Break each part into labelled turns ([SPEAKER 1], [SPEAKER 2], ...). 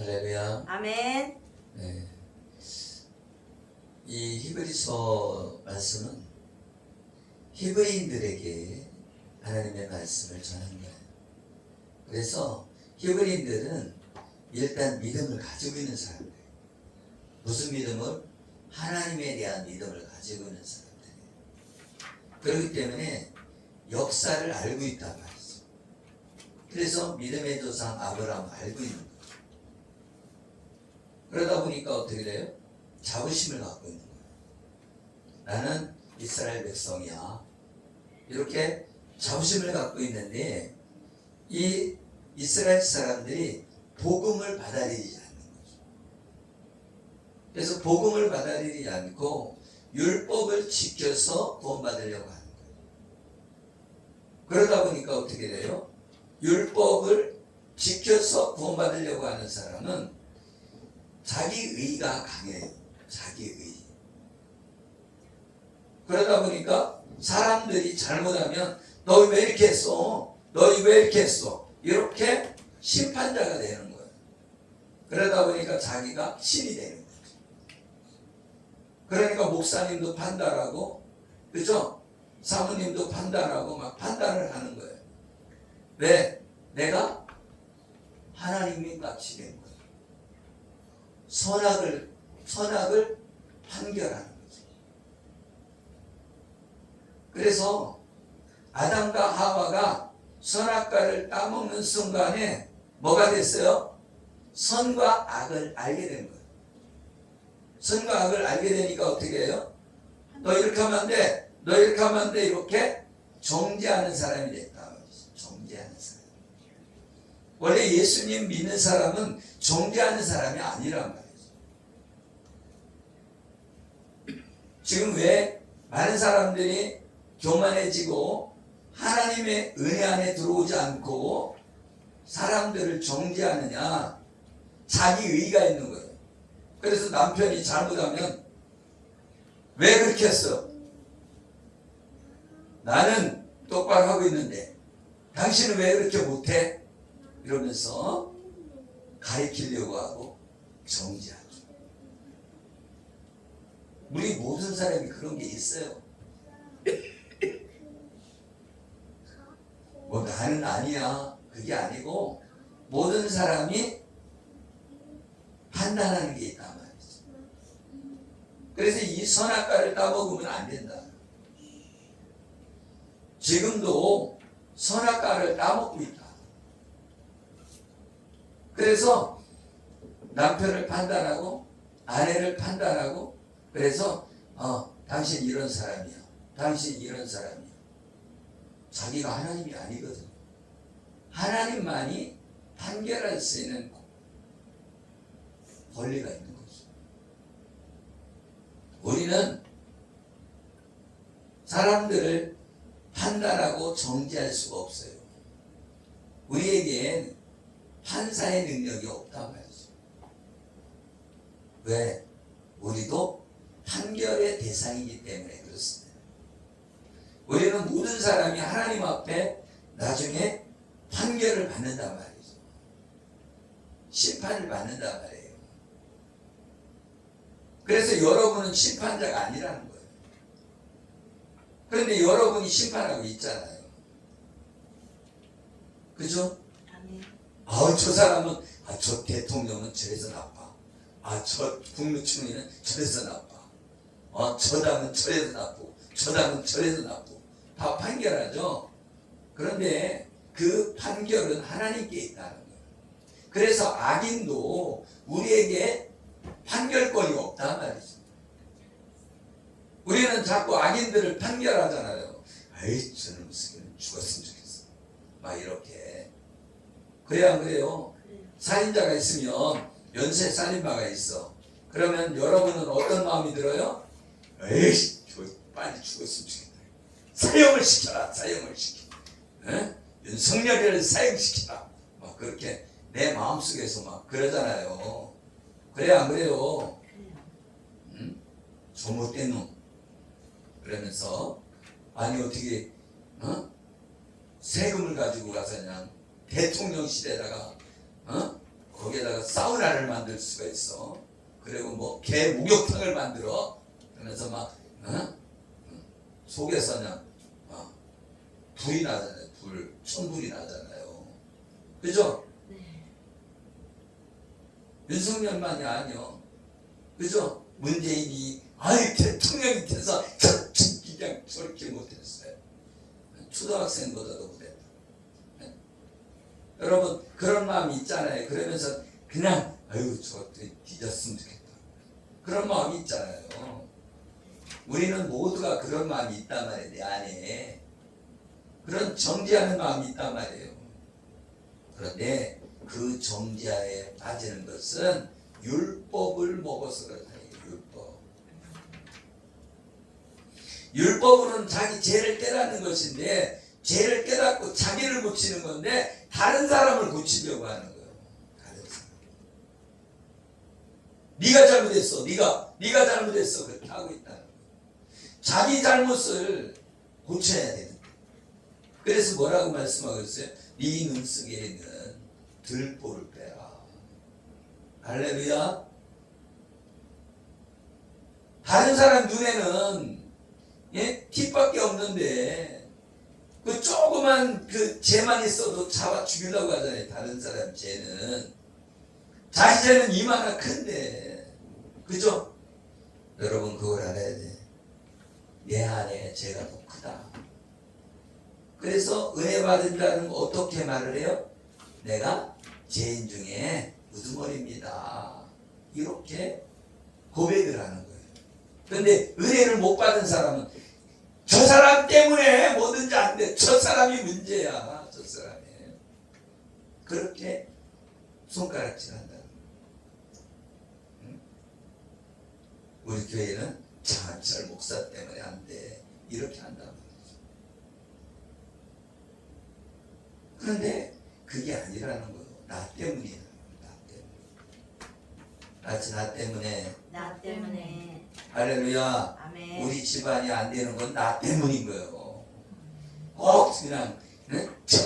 [SPEAKER 1] 할렐루야.
[SPEAKER 2] 아멘.
[SPEAKER 1] 네. 이 히브리서 말씀은 히브리인들에게 하나님의 말씀을 전한 거예요. 그래서 히브리인들은 일단 믿음을 가지고 있는 사람들이에요. 무슨 믿음을? 하나님에 대한 믿음을 가지고 있는 사람들이에요. 그렇기 때문에 역사를 알고 있단 말이죠. 그래서 믿음의 조상 아브라함을 알고 있는 거예요. 그러다 보니까 어떻게 돼요? 자부심을 갖고 있는 거예요. 나는 이스라엘 백성이야. 이렇게 자부심을 갖고 있는데 이 이스라엘 사람들이 복음을 받아들이지 않는 거죠. 그래서 복음을 받아들이지 않고 율법을 지켜서 구원받으려고 하는 거예요. 그러다 보니까 어떻게 돼요? 율법을 지켜서 구원받으려고 하는 사람은 자기 의가 강해요. 자기 의. 그러다 보니까 사람들이 잘못하면 너 왜 이렇게 했어? 너 왜 이렇게 했어? 이렇게 심판자가 되는 거예요. 그러다 보니까 자기가 신이 되는 거죠. 그러니까 목사님도 판단하고, 그죠? 사모님도 판단하고 막 판단을 하는 거예요. 왜? 내가 하나님이 같이 된 거예요. 선악을 판결하는 거죠. 그래서 아담과 하와가 선악과를 따먹는 순간에 뭐가 됐어요? 선과 악을 알게 된 거예요. 선과 악을 알게 되니까 어떻게 해요? 너 이렇게 하면 안 돼. 너 이렇게 하면 안 돼. 이렇게 정죄하는 사람이 됐다. 정죄하는 사람. 원래 예수님 믿는 사람은 정죄하는 사람이 아니란 말이에요. 지금 왜 많은 사람들이 교만해지고 하나님의 은혜 안에 들어오지 않고 사람들을 정죄하느냐? 자기 의가 있는 거예요. 그래서 남편이 잘못하면 왜 그렇게 했어? 나는 똑바로 하고 있는데 당신은 왜 그렇게 못해? 이러면서 가리키려고 하고 정죄하죠. 우리 모든 사람이 그런 게 있어요. 뭐 나는 아니야. 그게 아니고 모든 사람이 판단하는 게 있단 말이죠. 그래서 이 선악과를 따먹으면 안 된다. 지금도 선악과를 따먹고 있다. 그래서 남편을 판단하고 아내를 판단하고 그래서 당신 이런 사람이야. 당신 이런 사람이야. 자기가 하나님이 아니거든. 하나님만이 판결할 수 있는 권리가 있는 거죠. 우리는 사람들을 판단하고 정죄할 수가 없어요. 우리에겐 판사의 능력이 없단 말이죠. 왜? 우리도 판결의 대상이기 때문에 그렇습니다. 우리는 모든 사람이 하나님 앞에 나중에 판결을 받는단 말이죠. 심판을 받는단 말이에요. 그래서 여러분은 심판자가 아니라는 거예요. 그런데 여러분이 심판하고 있잖아요. 그죠? 저 사람은, 저 대통령은 저래서 나빠. 저 국무총리는 저래서 나빠. 저 당은 저래서 나쁘고, 저 당은 저래서 나쁘고. 다 판결하죠. 그런데 그 판결은 하나님께 있다는 거예요. 그래서 악인도 우리에게 판결권이 없단 말이죠. 우리는 자꾸 악인들을 판결하잖아요. 에이, 저는 무슨 죽었으면 좋겠어. 막 이렇게. 그래야 안 그래요? 살인자가 있으면 연쇄 살인마가 있어. 그러면 여러분은 어떤 마음이 들어요? 에이, 빨리 죽었으면 좋겠다. 사형을 시켜라. 사형을 시켜. 윤석열이를 사형시키라. 막 그렇게 내 마음속에서 막 그러잖아요. 그래야 안 그래요? 조못된 놈. 그러면서 아니 어떻게 세금을 가지고 가서 그냥 대통령실에다가 거기에다가 사우나를 만들 수가 있어. 그리고 뭐 개 목욕탕을 만들어. 그러면서 막 속에서 그냥 불이 나잖아요. 천불이 나잖아요. 그죠?
[SPEAKER 2] 네.
[SPEAKER 1] 윤석열만이 아니요. 그죠? 문재인이 대통령이 돼서 그냥 저렇게 못했어요. 초등학생보다도 못했다. 네? 여러분 그런 마음이 있잖아요. 그러면서 그냥 저것도 뒤졌으면 좋겠다. 그런 마음이 있잖아요. 우리는 모두가 그런 마음이 있단 말이에요. 내 안에 그런 정죄하는 마음이 있단 말이에요. 그런데 그 정죄에 빠지는 것은 율법을 먹어서 그렇다. 율법으로는 자기 죄를 깨닫는 것인데 죄를 깨닫고 자기를 고치는 건데 다른 사람을 고치려고 하는 거예요. 다른 사람. 네가 잘못했어. 네가 잘못했어. 그렇게 하고 있다는 거예요. 자기 잘못을 고쳐야 되는 거예요. 그래서 뭐라고 말씀하고 있어요? 네 눈속에는 들보를 빼라. 할렐루야. 다른 사람 눈에는 팁밖에 없는데 그 조그만 그 죄만 있어도 잡아 죽이려고 하잖아요. 다른 사람 죄는 자기 죄는 이만한 큰데 그죠? 여러분 그걸 알아야 돼. 내 안에 죄가 더 크다. 그래서 은혜 받은 자는 어떻게 말을 해요? 내가 죄인 중에 우두머리입니다. 이렇게 고백을 하는 거예요. 그런데 은혜를 못 받은 사람은 저 사람 때문에 뭐든지 안 돼. 저 사람이 문제야. 저 사람이. 그렇게 손가락질 한다는 거예요. 응? 우리 교회는 장한철 목사 때문에 안 돼. 이렇게 한단 말이죠. 그런데 그게 아니라는 거예요. 나 때문이야. 나 때문에.
[SPEAKER 2] 나 때문에.
[SPEAKER 1] 할렐루야.
[SPEAKER 2] 아멘.
[SPEAKER 1] 우리 집안이 안 되는 건 나 때문인 거예요. 꼭 그냥 저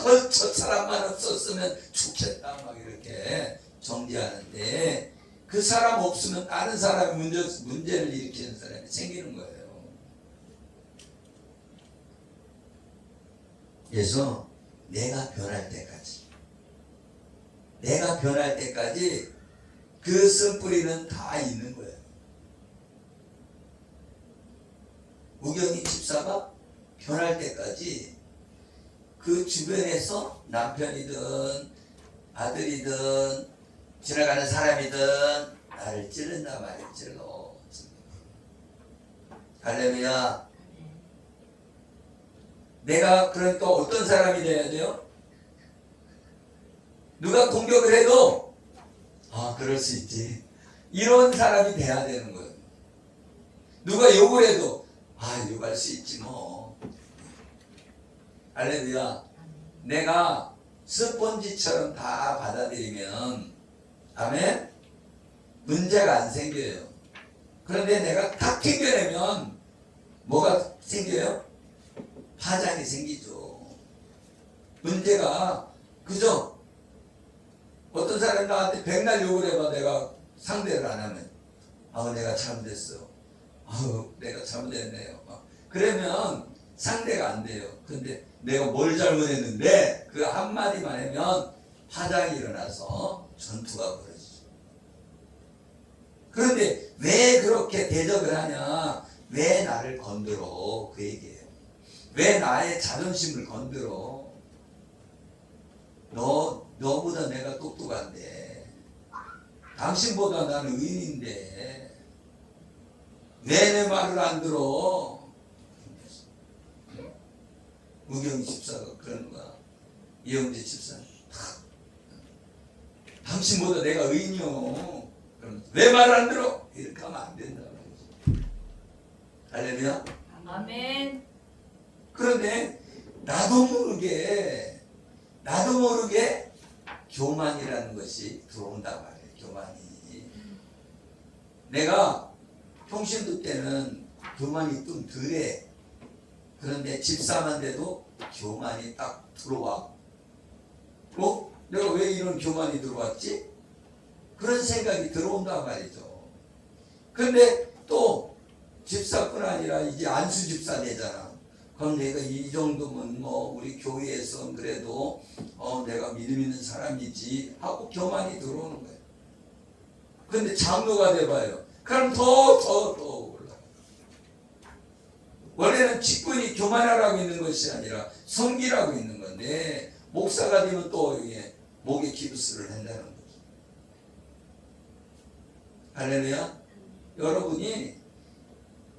[SPEAKER 1] 사람만 없었으면 좋겠다 막 이렇게 정죄하는데 그 사람 없으면 다른 사람이 문제를 일으키는 사람이 생기는 거예요. 그래서 내가 변할 때까지 그 쓴뿌리는 다 있는 거예요. 우경이 집사가 변할 때까지 그 주변에서 남편이든 아들이든 지나가는 사람이든 나를 찌른단 말이에요. 찔러. 할렐루야. 내가 그러니까 어떤 사람이 돼야 돼요? 누가 공격을 해도 그럴 수 있지. 이런 사람이 돼야 되는 거예요. 누가 욕을 해도 욕할 수 있지 뭐. 할렐루야. 내가 스펀지처럼 다 받아들이면 아멘? 문제가 안 생겨요. 그런데 내가 탁 튕겨내면 뭐가 생겨요? 파장이 생기죠. 문제가 그죠? 어떤 사람이 나한테 백날 욕을 해봐. 내가 상대를 안 하면 내가 잘못했어요. 내가 잘못했네요. 그러면 상대가 안 돼요. 근데 내가 뭘 잘못했는데 그 한마디만 하면 파장이 일어나서 전투가 벌어지죠. 그런데 왜 그렇게 대적을 하냐? 왜 나를 건드려? 그 얘기예요. 왜 나의 자존심을 건드려? 너보다 내가 똑똑한데 당신보다 나는 의인인데 왜 내 말을 안 들어? 우경이 집사가 그러는 거야. 이영재 집사. 당신보다 내가 의인이요. 그럼 왜 말 안 들어? 이렇게 하면 안 된다. 할렐루야.
[SPEAKER 2] 아멘.
[SPEAKER 1] 그런데 나도 모르게 교만이라는 것이 들어온단 말이에요. 교만이. 내가 평신도 때는 교만이 좀 덜해. 그런데 집사만 돼도 교만이 딱 들어와. 내가 왜 이런 교만이 들어왔지? 그런 생각이 들어온단 말이죠. 근데 또 집사뿐 아니라 이제 안수 집사 되잖아. 그럼 내가 이 정도면 뭐 우리 교회에서 그래도 내가 믿음 있는 사람이지 하고 교만이 들어오는 거예요. 근데 장로가 돼봐요. 그럼 더 올라가. 원래는 직분이 교만하라고 있는 것이 아니라 섬기라고 있는 건데 목사가 되면 또 이게 목에 기부스를 한다는 거죠. 할렐루야. 여러분이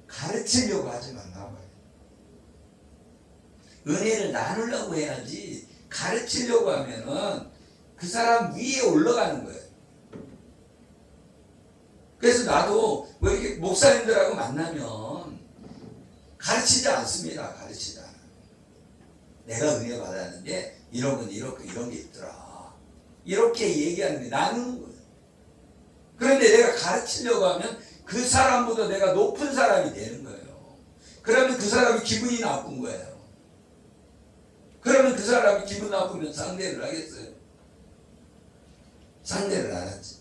[SPEAKER 1] 가르치려고 하지 말라 말이에요. 은혜를 나누려고 해야지 가르치려고 하면은 그 사람 위에 올라가는 거예요. 그래서 나도 왜 이렇게 목사님들하고 만나면 가르치지 않습니다. 가르치지 않아요. 내가 은혜 받았는데 이런 건 이런 게 있더라. 이렇게 얘기하는 게 나누는 거예요. 그런데 내가 가르치려고 하면 그 사람보다 내가 높은 사람이 되는 거예요. 그러면 그 사람이 기분이 나쁜 거예요. 그러면 그 사람이 기분 나쁘면 상대를 하겠어요? 상대를 안 하지.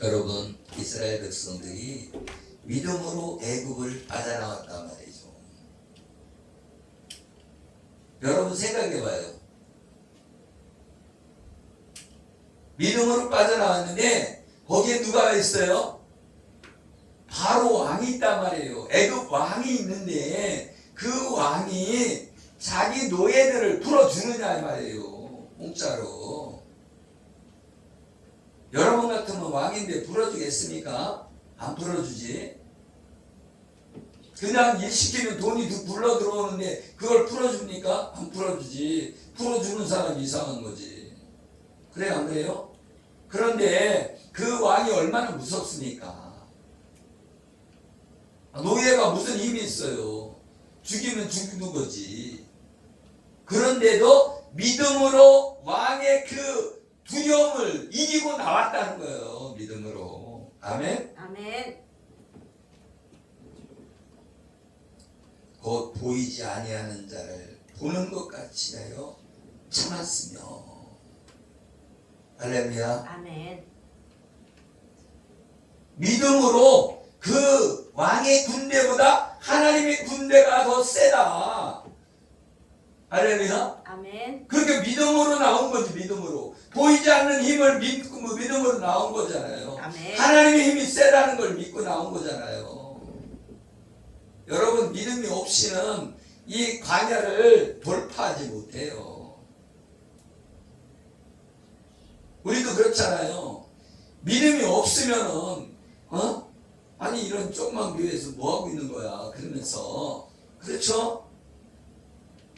[SPEAKER 1] 여러분, 이스라엘 백성들이 믿음으로 애굽을 빠져나왔단 말이죠. 여러분 생각해봐요. 믿음으로 빠져나왔는데 거기에 누가 있어요? 바로 왕이 있단 말이에요. 애굽 왕이 있는데 그 왕이 자기 노예들을 풀어주느냐 말이에요. 공짜로. 여러분 같으면 왕인데 풀어주겠습니까? 안 풀어주지. 그냥 일 시키면 돈이 불러 들어오는데 그걸 풀어줍니까? 안 풀어주지. 풀어주는 사람이 이상한 거지. 그래요, 안 그래요? 그런데 그 왕이 얼마나 무섭습니까? 노예가 무슨 힘이 있어요? 죽이면 죽는 거지. 그런데도 믿음으로 왕의 그 두려움을 이기고 나왔다는 거예요. 믿음으로. 아멘?
[SPEAKER 2] 아멘.
[SPEAKER 1] 곧 보이지 아니하는 자를 보는 것 같이 하여 참았으며. 할렐루야.
[SPEAKER 2] 아멘.
[SPEAKER 1] 믿음으로 그 왕의 군대보다 하나님의 군대가 더 세다. 할렐루야.
[SPEAKER 2] 아멘.
[SPEAKER 1] 그러니까 믿음으로 나온 거지. 믿음으로. 보이지 않는 힘을 믿고 믿음으로 나온 거잖아요.
[SPEAKER 2] 아멘.
[SPEAKER 1] 하나님의 힘이 세다는 걸 믿고 나온 거잖아요. 여러분, 믿음이 없이는 이 광야를 돌파하지 못해요. 우리도 그렇잖아요. 믿음이 없으면은 아니 이런 조그만 교회에서 뭐 하고 있는 거야 그러면서, 그렇죠?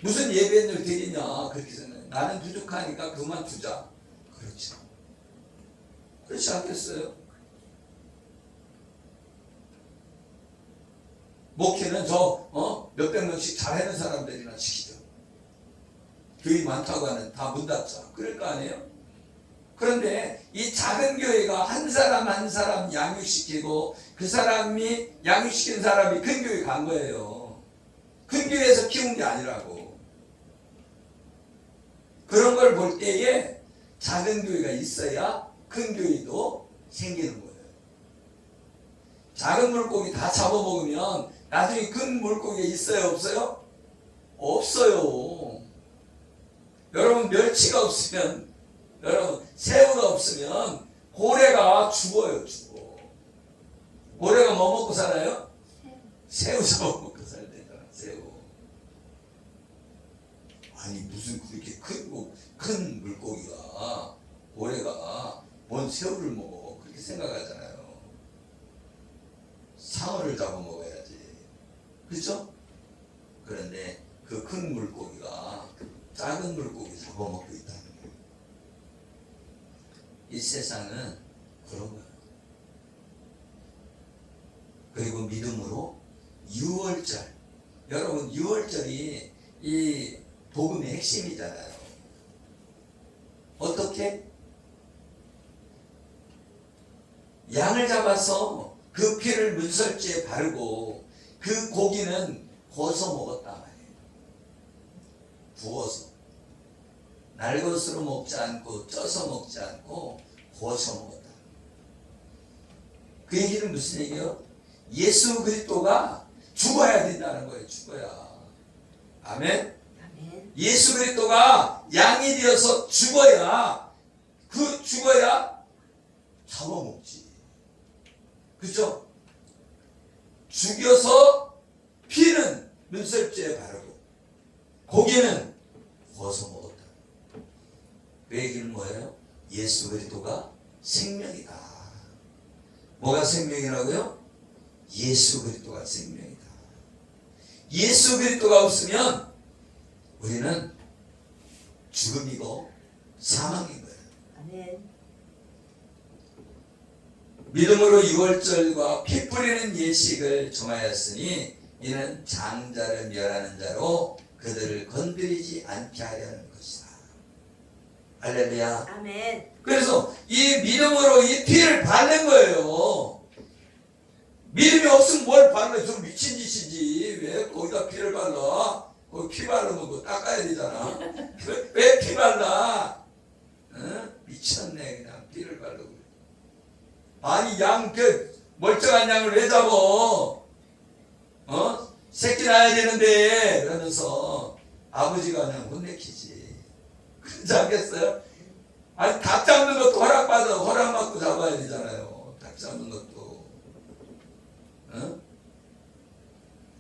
[SPEAKER 1] 무슨 예배를 드리냐 그렇게 생각해요. 나는 부족하니까 그만두자. 그렇죠. 그렇지 않겠어요? 목회는 몇백 명씩 잘하는 사람들이나 시키죠. 교회 많다고 하는 다 문 닫자. 그럴 거 아니에요? 그런데 이 작은 교회가 한 사람 한 사람 양육시키고 그 사람이 양육시킨 사람이 큰 교회 간 거예요. 큰 교회에서 키운 게 아니라고. 그런 걸 볼 때에 작은 교회가 있어야 큰 교회도 생기는 거예요. 작은 물고기 다 잡아먹으면 나중에 큰 물고기가 있어요, 없어요? 없어요. 여러분, 멸치가 없으면, 여러분 새우가 없으면 고래가 죽어요. 죽어. 고래가 뭐 먹고 살아요? 새우 잡아먹고 살대잖아. 새우. 아니 무슨 그렇게 큰 물고기가, 고래가 뭔 새우를 먹어 그렇게 생각하잖아요. 상어를 잡아먹어야지. 그렇죠? 그런데 그 큰 물고기가 작은 물고기 잡아먹고 있다는 거예요. 이 세상은 그런 거예요. 그리고 믿음으로 유월절. 여러분, 유월절이 이 복음의 핵심이잖아요. 어떻게? 양을 잡아서 그 피를 문설주에 바르고 그 고기는 구워서 먹었단 말이에요. 구워서. 날것으로 먹지 않고 쪄서 먹지 않고 구워서 먹었다. 그 얘기는 무슨 얘기예요? 예수 그리스도가 죽어야 된다는 거예요. 죽어야. 아멘.
[SPEAKER 2] 아멘.
[SPEAKER 1] 예수 그리스도가 양이 되어서 죽어야 잡아먹지. 그죠? 죽여서 피는 눈썰주에 바르고 고기는 구워서 먹었다. 그 얘기는 뭐예요? 예수 그리스도가 생명이다. 뭐가 생명이라고요? 예수 그리스도가 생명이다. 예수 그리스도가 없으면 우리는 죽음이고 사망인 거예요.
[SPEAKER 2] 아멘.
[SPEAKER 1] 믿음으로 6월절과 피 뿌리는 예식을 정하였으니 이는 장자를 멸하는 자로 그들을 건드리지 않게 하려는 것이다. 할렐루야.
[SPEAKER 2] 아멘.
[SPEAKER 1] 그래서 이 믿음으로 이 피를 바른 거예요. 믿음이 없으면 뭘 발라? 좀 미친 짓이지. 왜 거기다 피를 발라? 거기 피 바르면 그거 닦아야 되잖아. 왜 피 발라? 미쳤네. 그냥 피를 바르고. 아니 멀쩡한 양을 왜 잡어? 새끼 낳아야 되는데 그러면서 아버지가 그냥 혼내키지. 그러지 않겠어요? 아니 닭 잡는 것도 허락받고 잡아야 되잖아요. 닭 잡는 것도.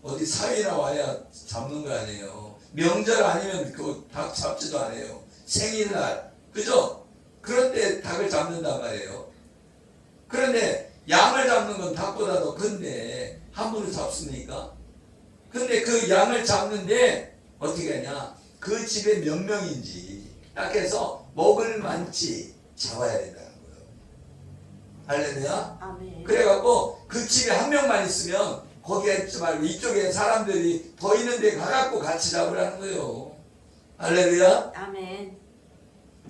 [SPEAKER 1] 어디 사위나 와야 잡는 거 아니에요. 명절 아니면 그 닭 잡지도 않아요. 생일날, 그죠? 그럴 때 닭을 잡는단 말이에요. 그런데 양을 잡는 건 닭보다도 큰데 함부로 잡습니까? 근데 그 양을 잡는데 어떻게 하냐? 그 집에 몇 명인지 딱 해서 먹을 만치 잡아야 된다는 거예요. 할렐루야?
[SPEAKER 2] 아멘.
[SPEAKER 1] 그래갖고 그 집에 한 명만 있으면 거기에 있지 말고 이쪽에 사람들이 더 있는데 가갖고 같이 잡으라는 거예요. 할렐루야?
[SPEAKER 2] 아멘.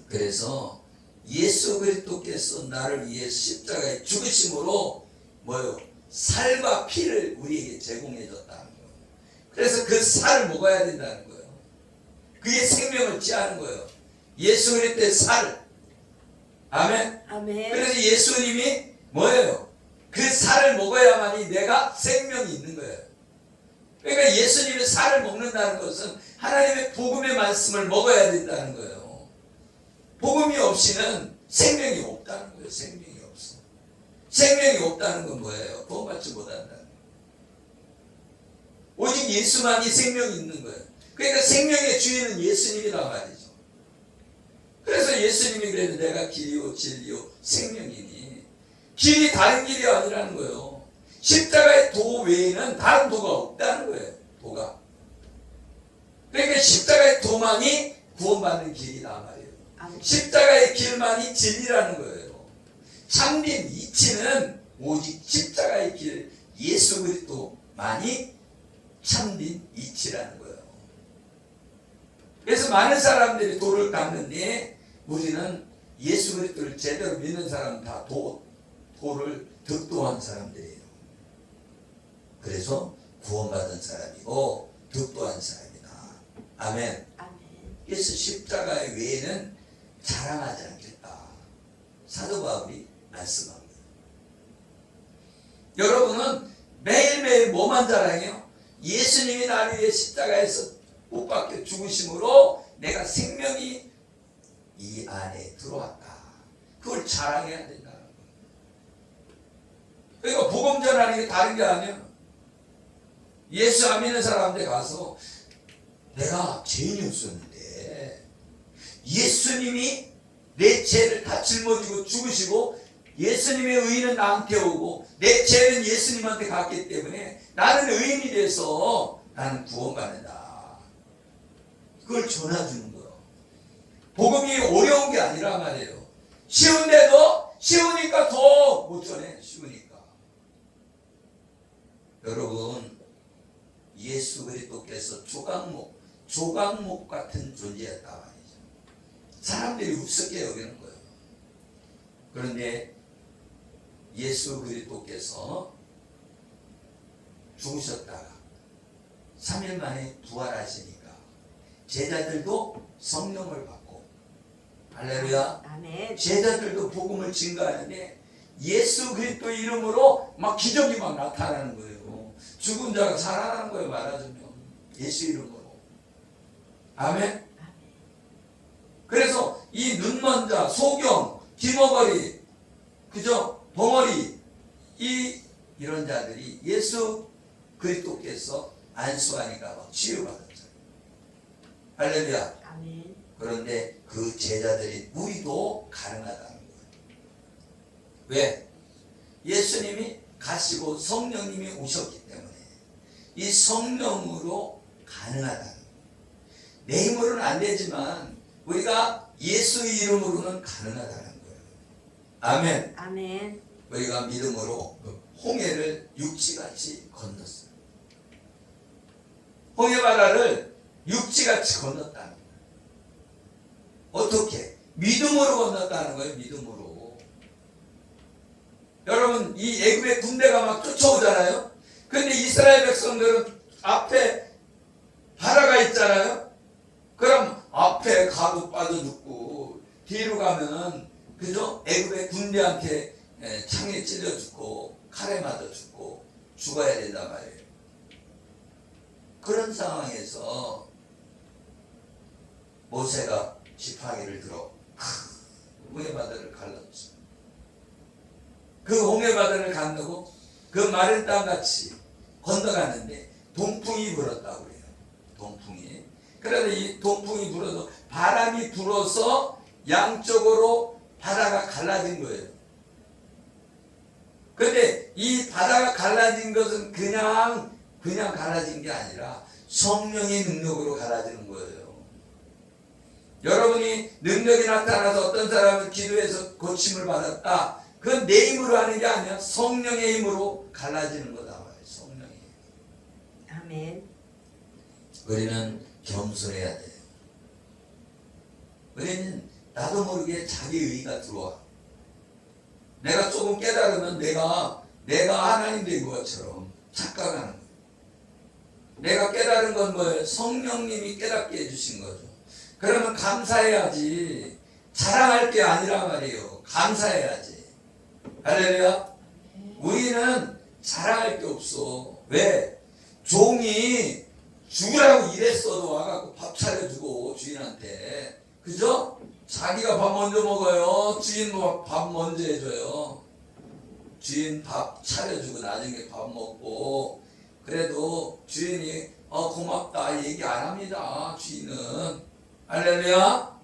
[SPEAKER 1] 그래서 예수 그리스도께서 나를 위해 십자가에 죽으심으로 뭐요? 살과 피를 우리에게 제공해 줬다는 거예요. 그래서 그 살을 먹어야 된다는 거예요. 그게 생명을 취하는 거예요. 예수 그리스도의 살. 아멘.
[SPEAKER 2] 아멘.
[SPEAKER 1] 그래서 예수님이 뭐예요? 그 살을 먹어야만이 내가 생명이 있는 거예요. 그러니까 예수님의 살을 먹는다는 것은 하나님의 복음의 말씀을 먹어야 된다는 거예요. 복음이 없이는 생명이 없다는 거예요. 생명이 없어. 생명이 없다는 건 뭐예요? 구원받지 못한다는 거예요. 오직 예수만이 생명이 있는 거예요. 그러니까 생명의 주인은 예수님이란 말이죠. 그래서 예수님이 그래도 내가 길이요 진리요 생명이니 길이 다른 길이 아니라는 거예요. 십자가의 도 외에는 다른 도가 없다는 거예요. 도가. 그러니까 십자가의 도만이 구원받는 길이다 말이에요. 십자가의 길만이 진리라는 거예요. 참된 이치는 오직 십자가의 길 예수 그리스도만이 참된 이치라는 거예요. 그래서 많은 사람들이 도를 닦는데 우리는 예수 그리스도를 제대로 믿는 사람은 다 도를 득도한 사람들이에요. 그래서 구원받은 사람이고 득도한 사람이다. 아멘.
[SPEAKER 2] 아멘.
[SPEAKER 1] 그래서 십자가 외에는 자랑하지 않겠다. 사도 바울이 말씀한 거예요. 여러분은 매일매일 뭐만 자랑해요? 예수님이 나를 위해 십자가에서 못 박혀 죽으심으로 내가 생명이 이 안에 들어왔다. 그걸 자랑해야 된다는 거예요. 그러니까 복음 전하는 게 다른 게 아니에요. 예수 안 믿는 사람한테 가서 내가 죄인이 없었는데 예수님이 내 죄를 다 짊어지고 죽으시고 예수님의 의는 나한테 오고 내 죄는 예수님한테 갔기 때문에 나는 의인이 돼서 나는 구원받는다. 그걸 전해주는 거예요. 복음이 어려운 게 아니라 말이에요. 쉬운데도 쉬우니까 더 못 전해. 쉬우니까. 여러분 예수 그리스도께서 조각목 같은 존재였다 말이죠. 사람들이 우습게 여기는 거예요. 그런데 예수 그리스도께서 죽으셨다가 3일 만에 부활하시니까 제자들도 성령을 받고 할렐루야.
[SPEAKER 2] 아멘.
[SPEAKER 1] 제자들도 복음을 증거하는데 예수 그리스도 이름으로 막 기적이 막 나타나는 거예요. 죽은 자가 살아나는 거예요. 말하자면 예수 이름으로. 아멘. 그래서 이 눈먼 자, 소경, 기머거리, 그죠? 벙어리 이런 자들이 예수 그리스도께서 안수하니까 막 치유받았죠. 할렐루야.
[SPEAKER 2] 아멘.
[SPEAKER 1] 그런데 그 제자들이 우리도 가능하다는 거예요. 왜? 예수님이 가시고 성령님이 오셨기 때문에 이 성령으로 가능하다는 거예요. 내 힘으로는 안 되지만 우리가 예수 이름으로는 가능하다는 거예요. 아멘.
[SPEAKER 2] 아멘.
[SPEAKER 1] 우리가 믿음으로 홍해를 육지같이 건넜어요. 홍해바다를 육지같이 건넜다는 거예요. 어떻게? 믿음으로 건넜다는 거예요. 믿음으로. 여러분 이 애굽의 군대가 막 쫓아오잖아요. 근데 이스라엘 백성들은 앞에 바다가 있잖아요. 그럼 앞에 가도 빠져 죽고 뒤로 가면은 그죠? 애굽의 군대한테 창에 찔려 죽고 칼에 맞아 죽고 죽어야 된단 말이에요. 그런 상황에서 모세가 지팡이를 들어 홍해바다를 갈랐죠. 그 홍해바다를 건너고 그 마른 땅같이 건너가는데 동풍이 불었다고 그래요. 동풍이. 그래서 이 동풍이 불어도 바람이 불어서 양쪽으로 바다가 갈라진 거예요. 근데 이 바다가 갈라진 것은 그냥 갈라진 게 아니라 성령의 능력으로 갈라지는 거예요. 여러분이 능력이 나타나서 어떤 사람은 기도해서 고침을 받았다. 그건 내 힘으로 하는 게 아니야. 성령의 힘으로 갈라지는 거다 말이에요. 성령의 힘.
[SPEAKER 2] 아멘.
[SPEAKER 1] 우리는 겸손해야 돼요. 우리는 나도 모르게 자기 의의가 들어와. 내가 조금 깨달으면 내가 하나님 된 것처럼 착각하는 거예요. 내가 깨달은 건 뭐예요? 성령님이 깨닫게 해주신 거죠. 그러면 감사해야지. 자랑할 게 아니라 말이에요. 감사해야지. 할렐루야. 우리는 자랑할 게 없어. 왜? 종이 죽으라고 일했어도 와갖고 밥 차려주고 주인한테. 그죠? 자기가 밥 먼저 먹어요. 주인 밥 먼저 해줘요. 주인 밥 차려주고 나중에 밥 먹고. 그래도 주인이 고맙다 얘기 안 합니다. 주인은. 할렐루야.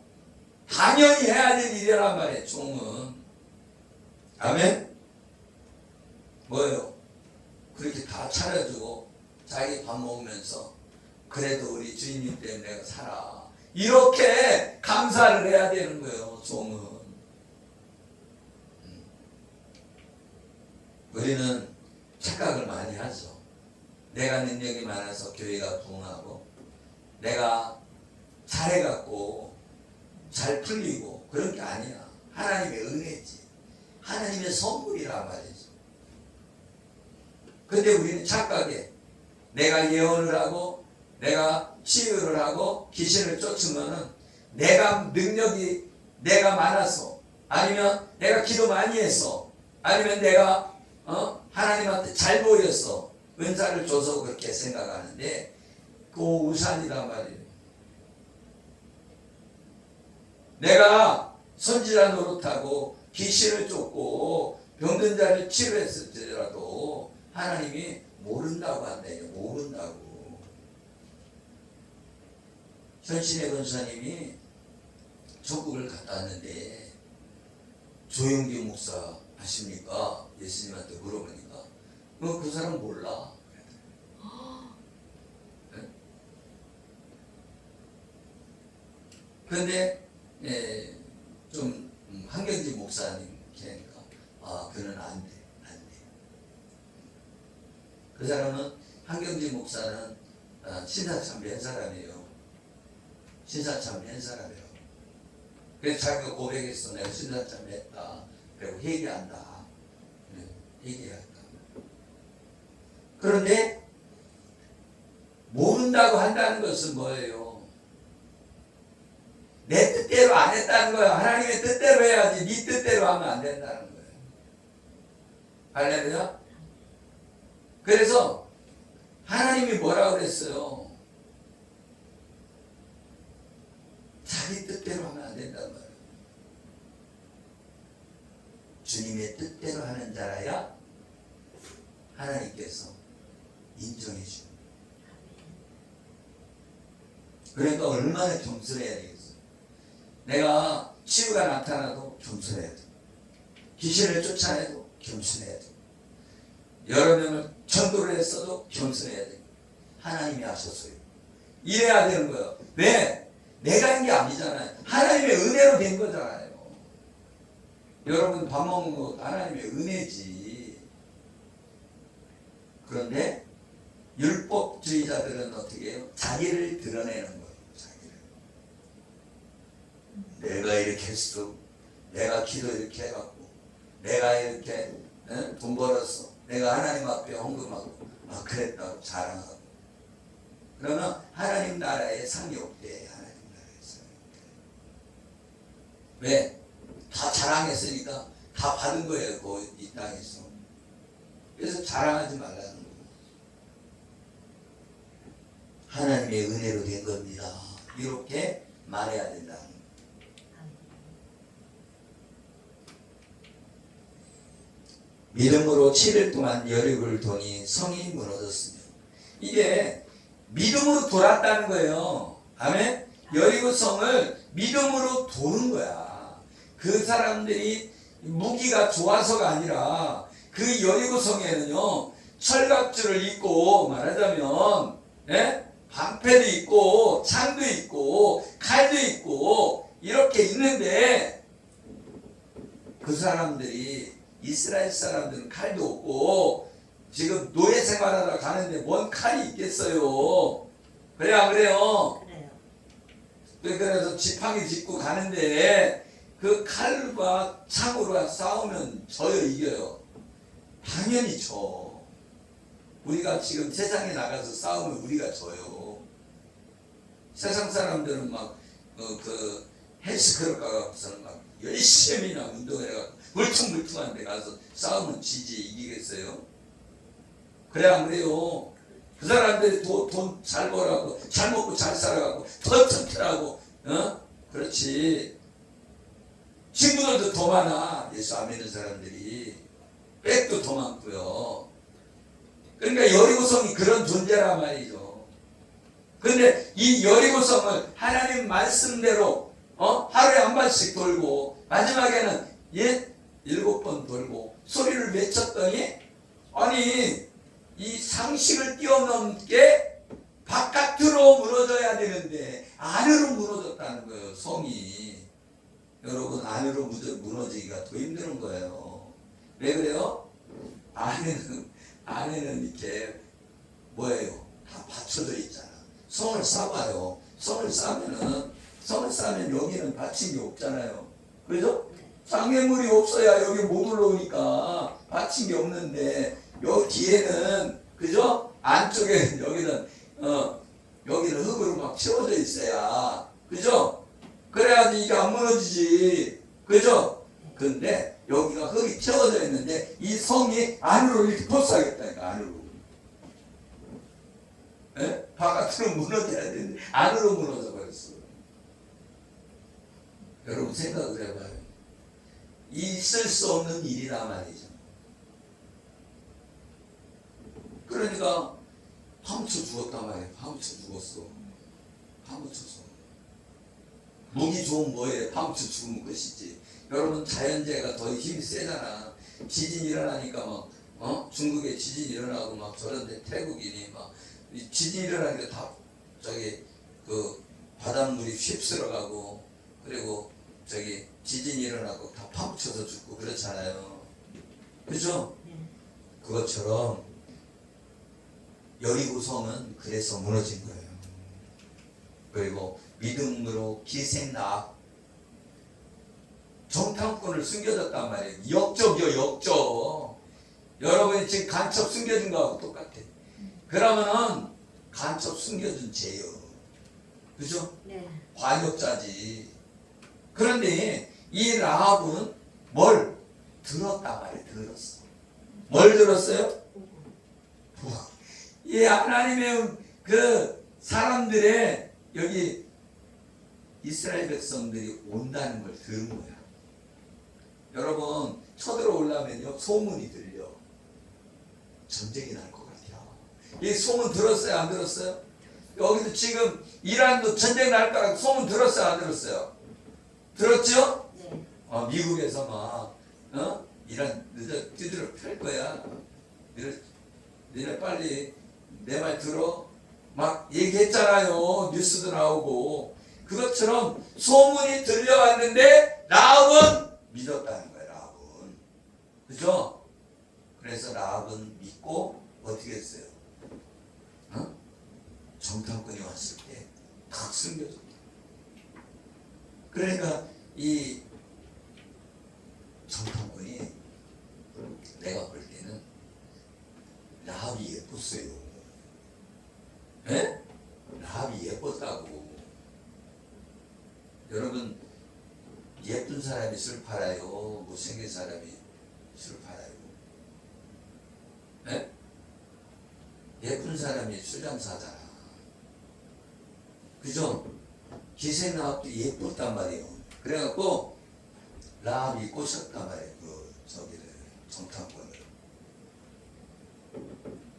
[SPEAKER 1] 당연히 해야 될 일이란 말이에요. 종은. 아멘. 뭐예요? 그렇게 다 차려주고 자기 밥 먹으면서 그래도 우리 주인님 때문에 내가 살아. 이렇게 감사를 해야 되는 거예요. 종은. 우리는 착각을 많이 하죠. 내가 능력이 많아서 교회가 부흥하고 내가 잘해갖고 잘 풀리고 그런 게 아니야. 하나님의 은혜지. 하나님의 선물이란 말이죠. 근데 우리는 착각해. 내가 예언을 하고 내가 치유를 하고 귀신을 쫓으면은 내가 능력이 내가 많아서 아니면 내가 기도 많이 했어 아니면 내가 하나님한테 잘 보였어 은사를 줘서 그렇게 생각하는데 그 우산이란 말이에요. 내가 선지자 노릇하고 귀신을 쫓고 병든 자를 치료했을지라도 하나님이 모른다고 한대요. 모른다고. 현신의 권사님이 전국을 갔다 왔는데 조용기 목사 아십니까? 예수님한테 물어보니까 그 사람 몰라. 그런데 좀 한경지 목사님 걔니까 그는 안 돼. 그 사람은 한경지 목사는 신사참배 한 사람이에요. 신사참배 한 사람이에요. 그래서 자기가 고백했어. 내가 신사참배 했다. 그리고 회개한다. 회개한다. 그런데 모른다고 한다는 것은 뭐예요? 내 뜻대로 안 했다는 거야. 하나님의 뜻대로 해야지 네 뜻대로 하면 안 된다는 거예요. 할렐루야. 그래서 하나님이 뭐라고 그랬어요? 자기 뜻대로 하면 안 된단 말이에요. 주님의 뜻대로 하는 자라야 하나님께서 인정해 주는. 그러니까 얼마나 겸손해야 되겠어. 내가 치유가 나타나도 겸손해야 돼. 귀신을 쫓아내도 겸손해야 돼. 여러 명을 전도를 했어도 겸손해야 돼. 하나님이 하셨어요. 이래야 되는 거예요. 왜? 내가 한 게 아니잖아요. 하나님의 은혜로 된 거잖아요. 여러분 밥 먹는 거 하나님의 은혜지. 그런데 율법주의자들은 어떻게 해요? 자기를 드러내는 거예요. 자기를. 내가 이렇게 했어. 내가 기도 이렇게 해갖고. 내가 이렇게 돈 벌었어. 내가 하나님 앞에 헌금하고. 그랬다고 자랑하고. 그러면 하나님 나라에 상이 없대. 하나님 나라에 상이 없대. 왜? 다 자랑했으니까 다 받은 거예요. 이 땅에서. 그래서 자랑하지 말라는 거예요. 하나님의 은혜로 된 겁니다. 이렇게 말해야 된다는 거예요. 믿음으로 7일 동안 여리고를 도니 성이 무너졌으며. 이게 믿음으로 돌았다는 거예요. 아멘? 여리고 성을 믿음으로 도는 거야. 그 사람들이 무기가 좋아서가 아니라 그 여리고 성에는요, 철갑주를 입고 말하자면, 방패도 있고, 창도 있고, 칼도 있고, 이렇게 있는데, 그 사람들이, 이스라엘 사람들은 칼도 없고, 지금 노예 생활하러 가는데 뭔 칼이 있겠어요? 그래, 안 그래요?
[SPEAKER 2] 그래요.
[SPEAKER 1] 그래서 지팡이 짚고 가는데, 그 칼과 창으로 싸우면 져요, 이겨요? 당연히 져. 우리가 지금 세상에 나가서 싸우면 우리가 져요. 세상 사람들은 막, 헬스클럽 가서는 막 열심히나 운동을 해가지고 물퉁물퉁한 데 가서 싸우면 지지 이기겠어요? 그래, 안 그래요? 그 사람들이 돈 잘 벌라고, 잘 먹고 잘 살아가고, 더 튼튼하고, 그렇지. 친구들도 더 많아. 예수 안 믿는 사람들이. 백도 더 많고요. 그러니까 여리고성이 그런 존재란 말이죠. 근데 이 여리고성을 하나님 말씀대로 하루에 한 번씩 돌고 마지막에는 7번 돌고 소리를 외쳤더니 아니 이 상식을 뛰어넘게 바깥으로 무너져야 되는데 안으로 무너졌다는 거예요. 성이. 여러분 안으로 무너지기가 더 힘든 거예요. 왜 그래요? 안에는 이렇게 뭐예요? 다 받쳐져 있잖아. 성을 쌓아요. 성을 쌓으면 여기는 받친 게 없잖아요. 그죠? 장애물이 없어야 여기 못 올라오니까 받친 게 없는데 여기 뒤에는 그죠? 안쪽에 여기는 흙으로 막 채워져 있어야 그죠? 그래야지 이게 안 무너지지. 그죠? 근데 여기가 흙이 채워져 있는데 이 성이 안으로 이렇게 포스하겠다니까. 안으로. 바깥으로 무너져야 되는데 안으로 무너져 버렸어. 여러분 생각을 해봐요. 있을 수 없는 일이란 말이죠. 그러니까 파묻혀 죽었단 말이에요. 파묻혀 죽었어. 파묻혀서. 무기 좋은 뭐예요? 파묻혀 죽으면 끝이지. 여러분 자연재해가 더 힘이 세잖아. 지진 일어나니까 막 중국에 지진 일어나고 막 저런데 태국이니 막 지진 일어나니까 다 그 바닷물이 휩쓸어가고 그리고 지진 일어나고 다 파묻혀서 죽고 그렇잖아요. 그죠? 그것처럼 여리고성은 그래서 무너진 거예요. 그리고 믿음으로 기생나악 정탐꾼을 숨겨졌단 말이에요. 역적이요, 역적. 여러분이 지금 간첩 숨겨진 거하고 똑같아. 그러면은 간첩 숨겨준 죄요. 그죠?
[SPEAKER 2] 네.
[SPEAKER 1] 관역자지. 그런데 이 라합은 뭘 들었단 말이에요. 들었어. 뭘 들었어요? 이 하나님의 그 사람들의 여기 이스라엘 백성들이 온다는 걸 들은 거야. 여러분 쳐들어오려면요 소문이 들려. 전쟁이 날 것 같아요. 이 소문 들었어요? 안 들었어요? 여기도 지금 이란도 전쟁 날 거라고 소문 들었어요? 안 들었어요? 들었죠?
[SPEAKER 2] 네.
[SPEAKER 1] 미국에서 막 이란 뒤들어 펼 거야. 니네 빨리 내 말 들어. 막 얘기했잖아요. 뉴스도 나오고. 그것처럼 소문이 들려왔는데 라합은 믿었다는 거예요. 라합은. 그죠? 그래서 라합은 믿고 어떻게 했어요? 정탐꾼이 왔을 때 탁 숨겨줬다. 그러니까 이 정탐꾼이 내가 볼 때는 라합이 예뻤어요. 예? 라합이 예뻤다고. 여러분 예쁜 사람이 술 팔아요? 못생긴 사람이 술 팔아요? 예? 예쁜 사람이 술장사잖아. 그죠? 기생라합도 예뻤단 말이에요. 그래갖고 라합이 꼬셨단 말이에요. 그 저기를 정탐꾼을.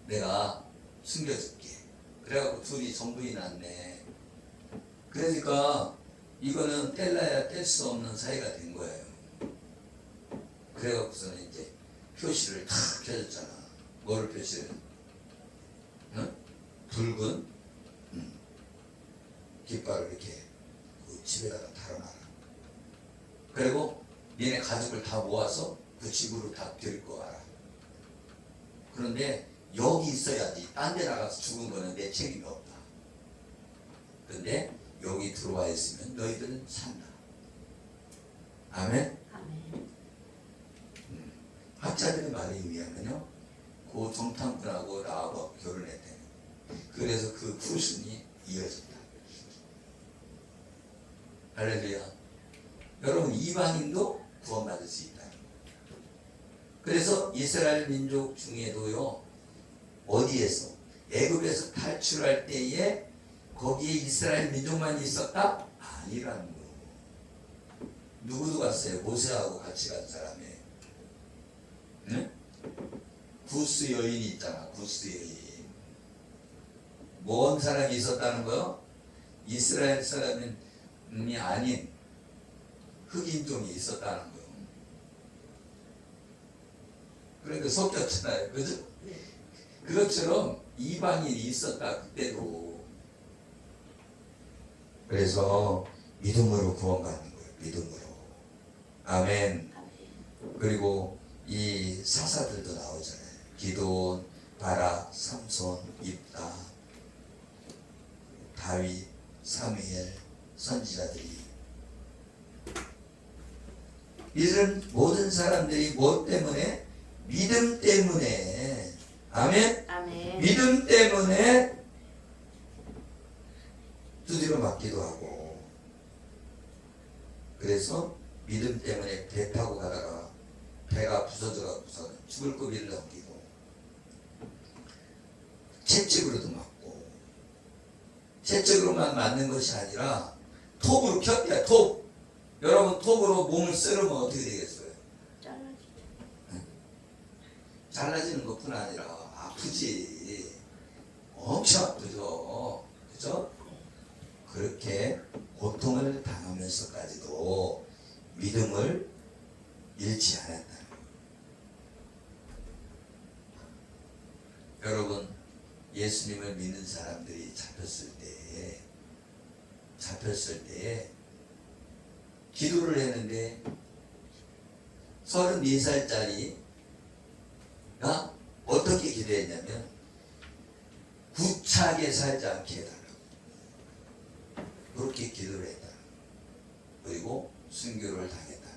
[SPEAKER 1] 내가 숨겨줄게. 그래갖고 둘이 정부이 났네. 그러니까 이거는 뗄래야 뗄 수 없는 사이가 된 거예요. 그래갖고서는 이제 표시를 탁 펴줬잖아. 뭐를 표시를? 응? 붉은 깃발을 이렇게 그 집에다가 달아놔라. 그리고 니네 가족을 다 모아서 그 집으로 다 데리고 와라. 그런데 여기 있어야지. 딴 데 나가서 죽은 거는 내 책임이 없다. 그런데 여기 들어와 있으면 너희들은 산다. 아멘?
[SPEAKER 2] 아멘.
[SPEAKER 1] 학자들의 말에 의하면요, 그 정탐꾼하고 라합하고 결혼했대요. 그래서 그 후손이 이어졌다. 할렐루야. 여러분 이방인도 구원받을 수 있다. 그래서 이스라엘 민족 중에도요, 어디에서 애굽에서 탈출할 때에 거기에 이스라엘 민족만 있었다? 아니라는 거. 누구도 갔어요? 모세하고 같이 간 사람이. 응? 구스 여인이 있잖아. 구스 여인. 뭔 사람이 있었다는 거요? 이스라엘 사람이 아닌 흑인종이 있었다는 거요. 그러니까 섞였잖아요. 그죠? 그것처럼 이방인이 있었다. 그때도. 그래서 믿음으로 구원받는 거예요. 믿음으로. 아멘. 그리고 이 사사들도 나오잖아요. 기드온, 바락, 삼손, 입다, 다윗, 사무엘, 선지자들이. 이런 모든 사람들이 뭐 때문에? 믿음 때문에. 아멘.
[SPEAKER 2] 아멘.
[SPEAKER 1] 믿음 때문에 두드려 맞기도 하고. 그래서 믿음 때문에 배 타고 가다가 배가 부서져가고서 죽을 고비를 넘기고, 채찍으로도 맞고, 채찍으로만 맞는 것이 아니라 톱으로 켰대요. 톱. 여러분 톱으로 몸을 썰으면 어떻게 되겠어요?
[SPEAKER 2] 잘라지죠.
[SPEAKER 1] 잘라지는 것뿐 아니라 아프지. 엄청 아프죠. 그죠? 그렇게 고통을 당하면서까지도 믿음을 잃지 않았다는 거예요. 여러분 예수님을 믿는 사람들이 잡혔을 때 기도를 했는데 34살짜리가 어떻게 기도했냐면 구차하게 살지 않게 해달라고 그렇게 기도를 했다. 그리고 순교를 당했다.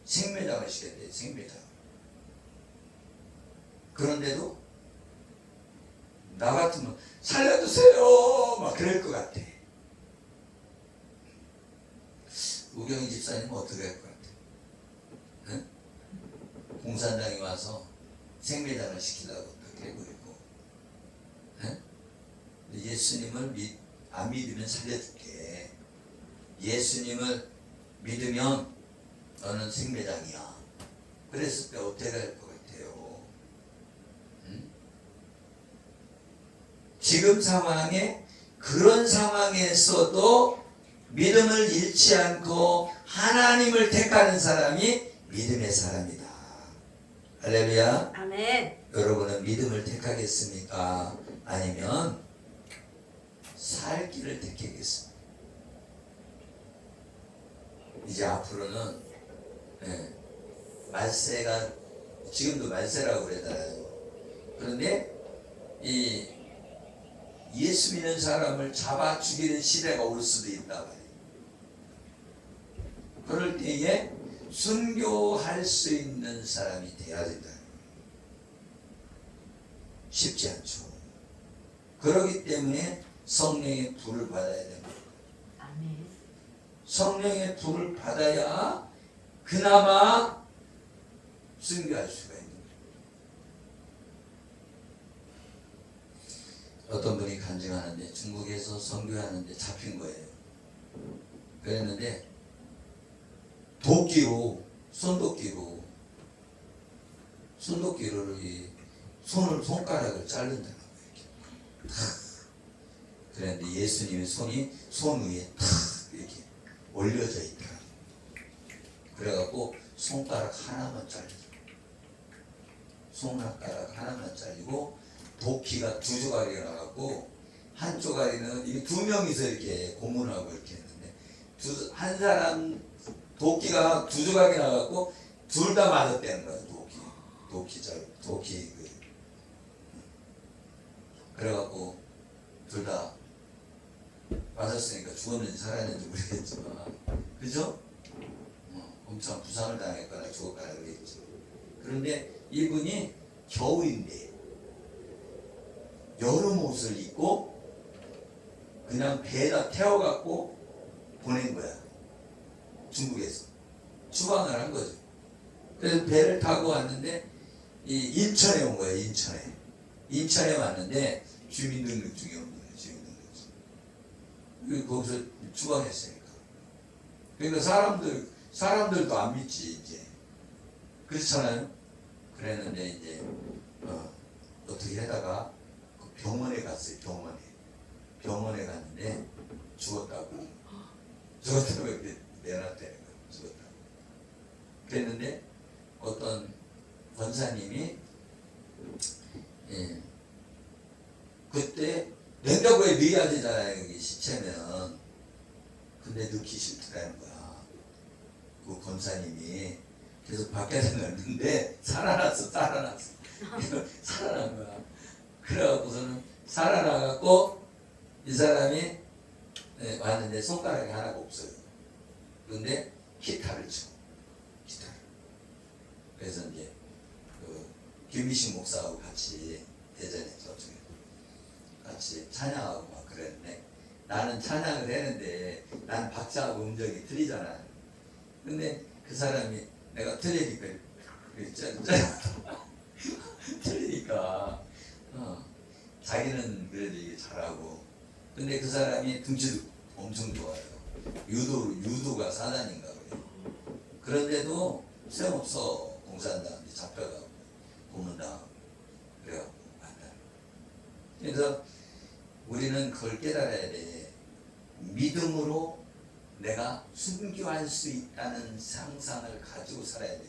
[SPEAKER 1] 생매장을 시켰대요. 생매장. 그런데도 나 같으면 살려주세요 막 그럴 것 같아. 우경희 집사님은 어떻게 할 것 같아? 응? 공산당이 와서 생매장을 시키려고 또 깨고 있고, 응? 예수님을 안 믿으면 살려줄게. 예수님을 믿으면 너는 생매장이야. 그랬을 때 어떻게 할 것 같아요? 응? 지금 상황에, 그런 상황에서도 믿음을 잃지 않고 하나님을 택하는 사람이 믿음의 사람이다. 할렐루야.
[SPEAKER 2] 아멘.
[SPEAKER 1] 여러분은 믿음을 택하겠습니까? 아니면 살 길을 택하겠습니까? 이제 앞으로는 말세가, 지금도 말세라고 그러잖아요. 그런데 이 예수 믿는 사람을 잡아 죽이는 시대가 올 수도 있다 말이에요. 그럴 때에 순교할 수 있는 사람이 돼야 된다. 쉽지 않죠. 그렇기 때문에 성령의 불을 받아야 됩니다.
[SPEAKER 2] 아멘.
[SPEAKER 1] 성령의 불을 받아야 그나마 순교할 수가 있는 거예요. 어떤 분이 간증하는데 중국에서 선교하는데 잡힌 거예요. 그랬는데 도끼로, 손도끼로 이 손가락을 자른다는 거예요. 그런데 예수님의 손이 손 위에 탁 이렇게 올려져 있다. 그래갖고 손가락 하나만 잘리고, 손가락 하나만 잘리고 도끼가 두 조각이 나갖고, 한 조각이는 이게 두 명이서 이렇게 고문하고 이렇게 했는데 한 사람 도끼가 두 조각이 나갖고 둘 다 맞았다는 거야. 도끼 그래갖고 둘 다 맞았으니까 죽었는지 살았는지 모르겠지만, 그죠? 엄청 부상을 당했거나 죽었거나 그랬지. 그런데 이분이 겨울인데 여름 옷을 입고 그냥 배에다 태워갖고 보낸 거야. 중국에서 추방을 한 거죠. 그래서 배를 타고 왔는데 인천에 온 거예요. 인천에 왔는데 주민등록증이 없는 거예요. 주민등록증. 거기서 추방했으니까. 그러니까 사람들도 안 믿지 이제. 그렇잖아요. 그랬는데 이제 어떻게 하다가 그 병원에 갔어요. 병원에 갔는데 죽었다고 이렇게 내놨다는 거예요. 죽었다고. 그랬는데 어떤 권사님이 그때 냉장고에 넣어야 되잖아요. 여기 시체면. 근데 넣기 싫다는 거야. 그 권사님이. 그래서 밖에서 넣었는데 살아났어. 살아난 거야. 그래갖고서는 살아나갖고 이 사람이 왔는데 손가락이 하나가 없어요. 그런데 기타를 쳐. 그래서 이제 그 김미식 목사하고 같이 예전에 저쪽에 같이 찬양하고 막 그랬는데, 나는 찬양을 했는데 나는 박자하고 음정이 틀리잖아요. 근데 그 사람이 내가 틀리니까 틀리니까 자기는 그래도 이게 잘하고, 근데 그 사람이 등치도 엄청 좋아요. 유도가 사단인가 그래요. 그런데도 소용없어. 공산당 잡혀가고 고문당하고 그래갖고 만나. 그래서 우리는 그걸 깨달아야 돼. 믿음으로 내가 순교할 수 있다는 상상을 가지고 살아야 돼.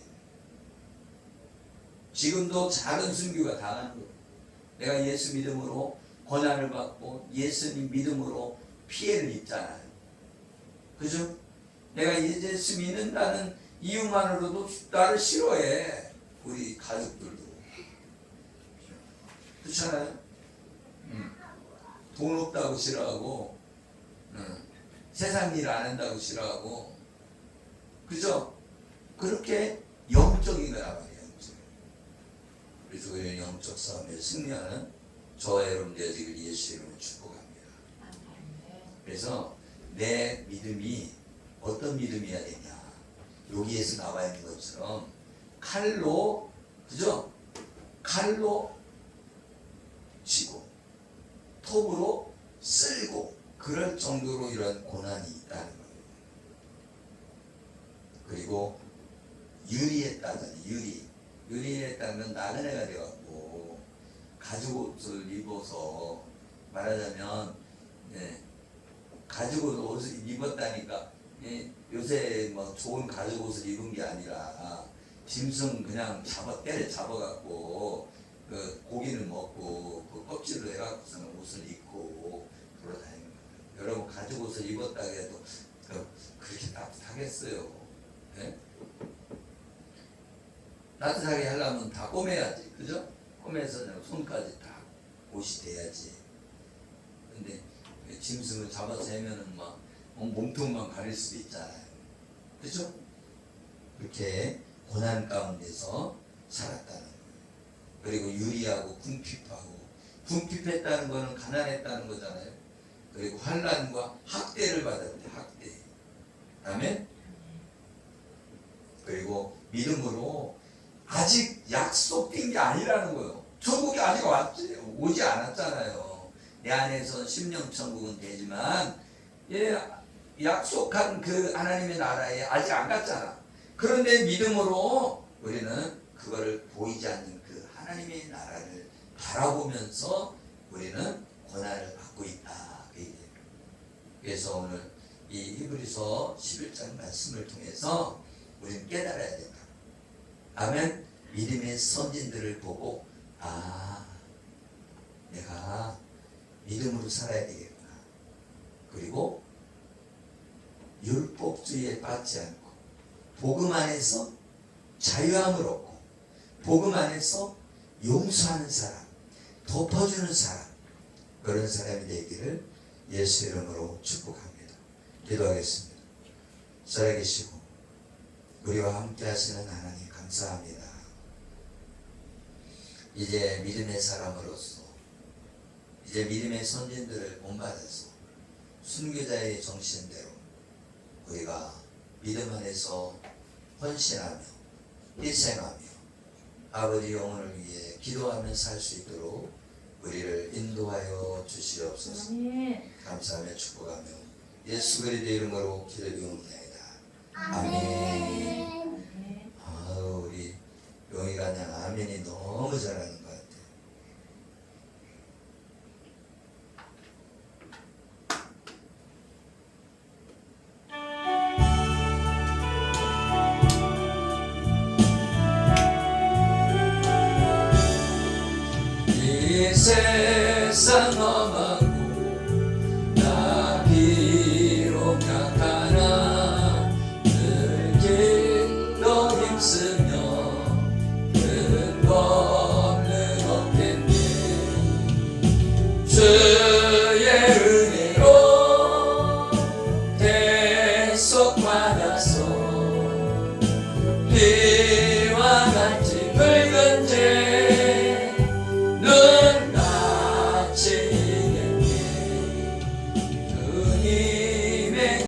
[SPEAKER 1] 지금도 작은 순교가 당하는 거예요. 내가 예수 믿음으로 고난을 받고 예수님 믿음으로 피해를 입잖아요. 그죠? 내가 예수 믿는다는 이유만으로도 나를 싫어해. 우리 가족들도. 그렇잖아요? 돈 없다고 싫어하고, 세상 일 안 한다고 싫어하고, 그죠? 그렇게 영적인 거란 말이에요. 그래서 우리는 영적 싸움에 승리하는 저와 여러분 되어지길 예수 이름으로 축복합니다. 그래서 내 믿음이 어떤 믿음이어야 되냐? 여기에서 나와 있는 것처럼 칼로, 그죠? 칼로 치고 톱으로 쓸고 그럴 정도로 이런 고난이 있다는 거예요. 그리고 유리했다더니 유리했다면 나그네가 되어갖고 가죽옷을 입어서 말하자면 가죽옷을 입었다니까 요새 뭐 좋은 가죽옷을 입은 게 아니라 짐승 그냥 때려 잡아갖고 그 고기를 먹고 그 껍질로 해갖고서는 옷을 입고 돌아다니는 거예요. 여러분 가죽옷을 입었다 해도 그렇게 따뜻하겠어요? 네? 따뜻하게 하려면 다 꼬매야지, 그죠? 꼬매서 손까지 다 옷이 돼야지. 근데 짐승을 잡아서 하면은 막 몸통만 가릴 수도 있잖아요, 그죠? 그렇게 고난 가운데서 살았다는 거예요. 그리고 유리하고 궁핍했다는 거는 가난했다는 거잖아요. 그리고 환난과 학대를 받았대, 학대. 그다음에 그리고 믿음으로 아직 약속된 게 아니라는 거예요. 천국이 아직 오지 않았잖아요. 내 안에서 심령천국은 되지만 약속한 그 하나님의 나라에 아직 안 갔잖아. 그런데 믿음으로 우리는 그거를 보이지 않는 그 하나님의 나라를 바라보면서 우리는 고난을 받고 있다. 그래서 오늘 이 히브리서 11장 말씀을 통해서 우리는 깨달아야 된다. 아멘. 믿음의 선진들을 보고 내가 믿음으로 살아야 되겠구나. 그리고 율법주의에 빠지지 않고 복음 안에서 자유함을 얻고 복음 안에서 용서하는 사람, 덮어주는 사람, 그런 사람이 되기를 예수 이름으로 축복합니다. 기도하겠습니다. 살아계시고 우리와 함께 하시는 하나님 감사합니다. 이제 믿음의 사람으로서 이제 믿음의 선진들을 본받아서 순교자의 정신대로 우리가 믿음 안에서 헌신하며 희생하며 아버지 영혼을 위해 기도하며 살 수 있도록 우리를 인도하여 주시옵소서. 감사하며 축복하며 예수 그리스도의 이름으로 기도드리옵나이다. 아멘. 우리 용이가 그냥 아멘이 너무 잘하는 것 같아요. 이 세상 험하고 나 비록 약하나 늘 길로 힘쓰며 근거는 없겠네. 주의 은혜로 대속받아서